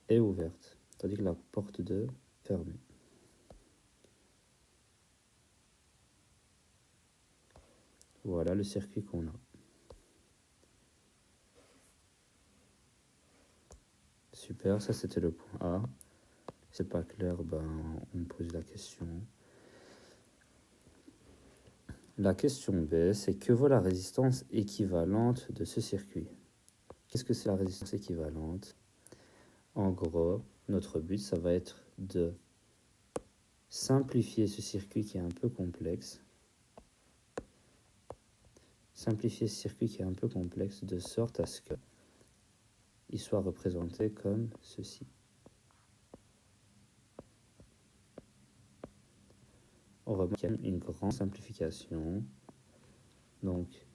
est ouverte, tandis que la porte 2 est fermée. Voilà le circuit qu'on a. Super, ça c'était le point A. Si c'est pas clair, on me pose la question. La question B, c'est que vaut la résistance équivalente de ce circuit? Qu'est-ce que c'est la résistance équivalente? En gros, notre but, ça va être de simplifier ce circuit qui est un peu complexe. Simplifier ce circuit qui est un peu complexe de sorte à ce qu'il soit représenté comme ceci. On remarque qu'il y a une grande simplification. Donc,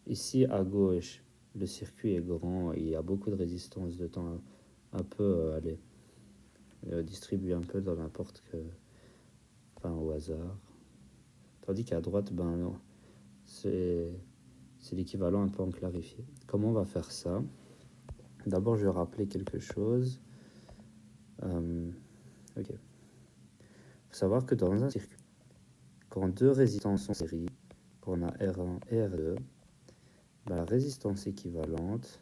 ici à gauche, le circuit est grand et il y a beaucoup de résistance de temps un peu, distribué un peu dans n'importe que, au hasard. Tandis qu'à droite, c'est l'équivalent un peu en clarifié. Comment on va faire ça? D'abord, je vais rappeler quelque chose. Ok. Il faut savoir que dans un circuit, quand deux résistances sont en série, quand on a R1 et R2, la résistance équivalente,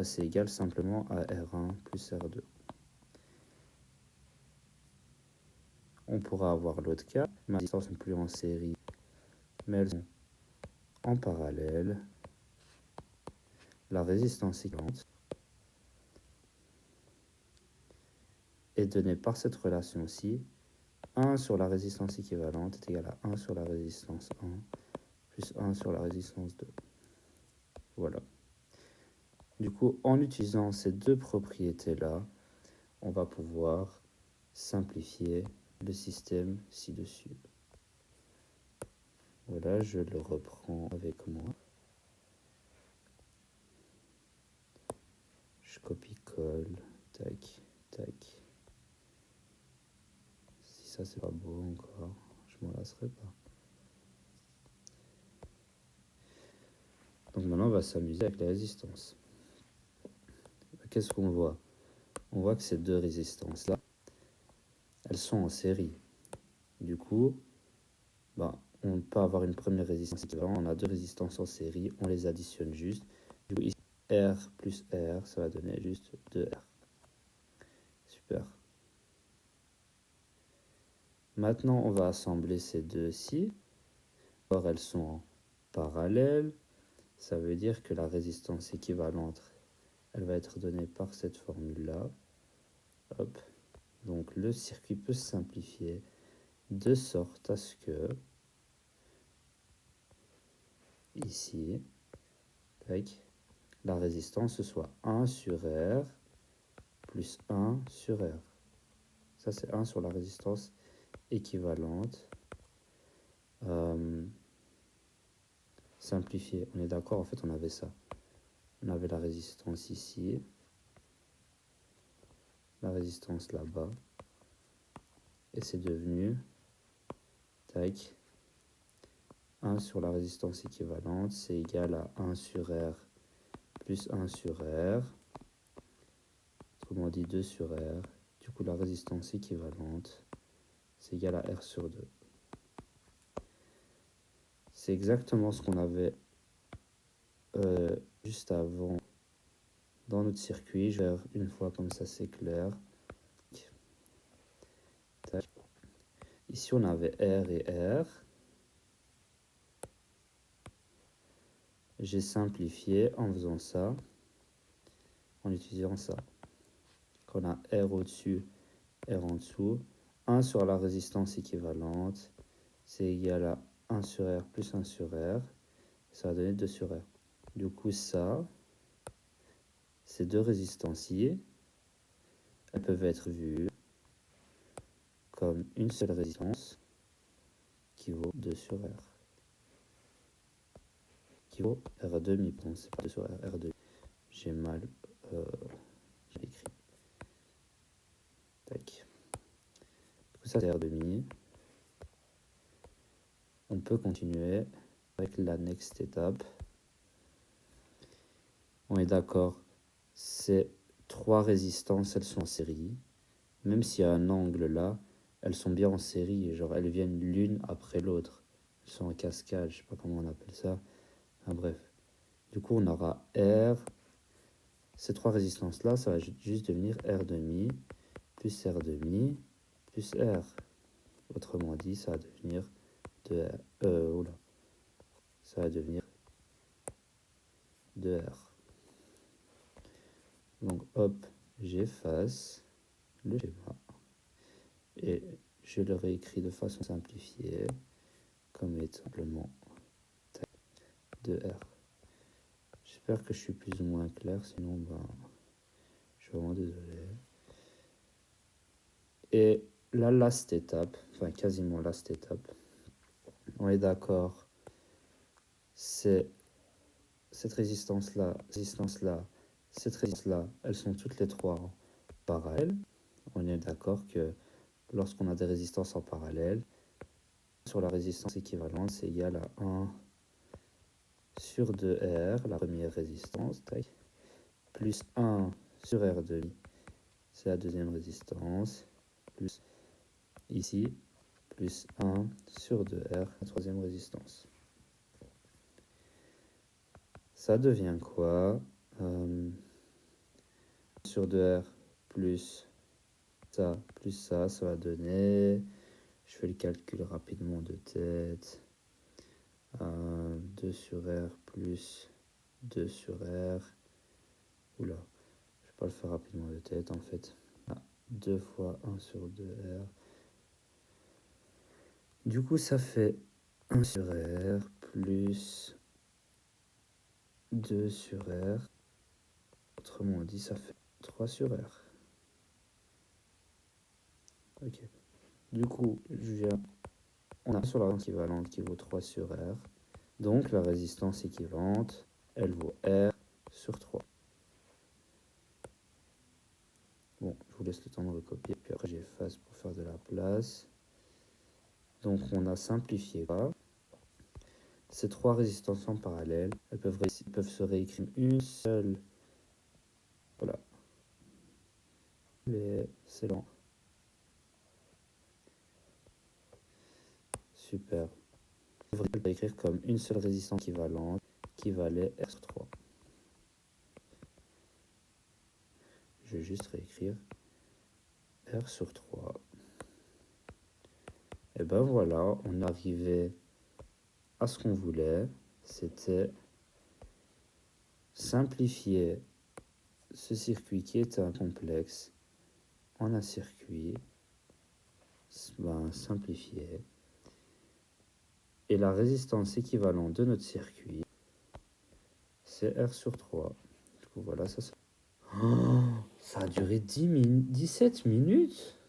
c'est égal simplement à R1 plus R2. On pourra avoir l'autre cas, les résistances ne sont plus en série, mais elles sont en parallèle. La résistance équivalente est donnée par cette relation-ci. 1 sur la résistance équivalente est égal à 1 sur la résistance 1 plus 1 sur la résistance 2. Voilà. Du coup, en utilisant ces deux propriétés-là, on va pouvoir simplifier le système ci-dessus. Voilà, je le reprends avec moi. Je copie-colle, tac, tac. Si ça c'est pas beau encore, je m'en lasserai pas. Donc maintenant on va s'amuser avec les résistances. Qu'est-ce qu'on voit? On voit que ces deux résistances-là, elles sont en série. Du coup, on peut avoir une première résistance équivalente. On a deux résistances en série, on les additionne juste. Du coup, ici, R plus R, ça va donner juste 2R. Super. Maintenant, on va assembler ces deux-ci. Or, elles sont en parallèle. Ça veut dire que la résistance équivalente, elle va être donnée par cette formule-là. Hop. Donc, le circuit peut se simplifier de sorte à ce que, ici, la résistance soit 1 sur R plus 1 sur R. Ça, c'est 1 sur la résistance équivalente. Simplifié, on est d'accord, en fait, on avait ça. On avait la résistance ici, la résistance là-bas, et c'est devenu, 1 sur la résistance équivalente, c'est égal à 1 sur R plus 1 sur R, autrement dit 2 sur R. Du coup, la résistance équivalente, c'est égal à R sur 2. C'est exactement ce qu'on avait juste avant dans notre circuit. Je vais une fois comme ça, c'est clair. Tac. Ici, on avait R et R. J'ai simplifié en faisant ça, en utilisant ça. Quand on a R au-dessus, R en dessous, 1 sur la résistance équivalente, c'est égal à 1 sur R plus 1 sur R. Ça va donner 2 sur R. Du coup, ça, ces deux résistances-ci, elles peuvent être vues comme une seule résistance qui vaut 2 sur R. Qui vaut R2, pardon, c'est pas 2 sur R, R2. J'ai mal écrit. Tac. Du coup, ça c'est R2. On peut continuer avec la next étape. On est d'accord, ces trois résistances, elles sont en série. Même s'il y a un angle là, elles sont bien en série. Genre, elles viennent l'une après l'autre. Elles sont en cascade, je sais pas comment on appelle ça. Enfin, bref. Du coup, on aura R. Ces trois résistances-là, ça va juste devenir R demi, plus R demi, plus R. Autrement dit, ça va devenir 2R. Oula. Ça va devenir 2R. Donc, hop, j'efface le schéma. Et je le réécris de façon simplifiée, comme étant simplement 2R. J'espère que je suis plus ou moins clair, sinon, je suis vraiment désolé. Et la last étape, enfin quasiment last étape, on est d'accord, c'est cette résistance-là, cette résistance-là, elles sont toutes les trois en parallèle. On est d'accord que lorsqu'on a des résistances en parallèle, sur la résistance équivalente, c'est égal à 1 sur 2R, la première résistance, tac, plus 1 sur R demi, c'est la deuxième résistance, plus ici, plus 1 sur 2R, la troisième résistance. Ça devient quoi sur 2R plus ça va donner, je fais le calcul rapidement de tête, 2 sur R plus 2 sur R, oula, je vais pas le faire rapidement de tête en fait, 2 fois 1 sur 2R, du coup ça fait 1 sur R plus 2 sur R, autrement dit ça fait 3 sur R. Ok. Du coup, on a sur la résistance équivalente qui vaut 3 sur R. Donc la résistance équivalente, elle vaut R sur 3. Bon, je vous laisse le temps de recopier, puis après j'efface pour faire de la place. Donc on a simplifié ça. Ces trois résistances en parallèle, elles peuvent se réécrire une seule. Voilà. C'est lent. Super. On devrait écrire comme une seule résistance équivalente qui valait R sur 3. Je vais juste réécrire R sur 3. Et ben voilà, on est arrivé à ce qu'on voulait. C'était simplifier ce circuit qui était un complexe en un circuit simplifié. Et la résistance équivalente de notre circuit, c'est R sur 3. Du coup, voilà, ça a duré 17 minutes.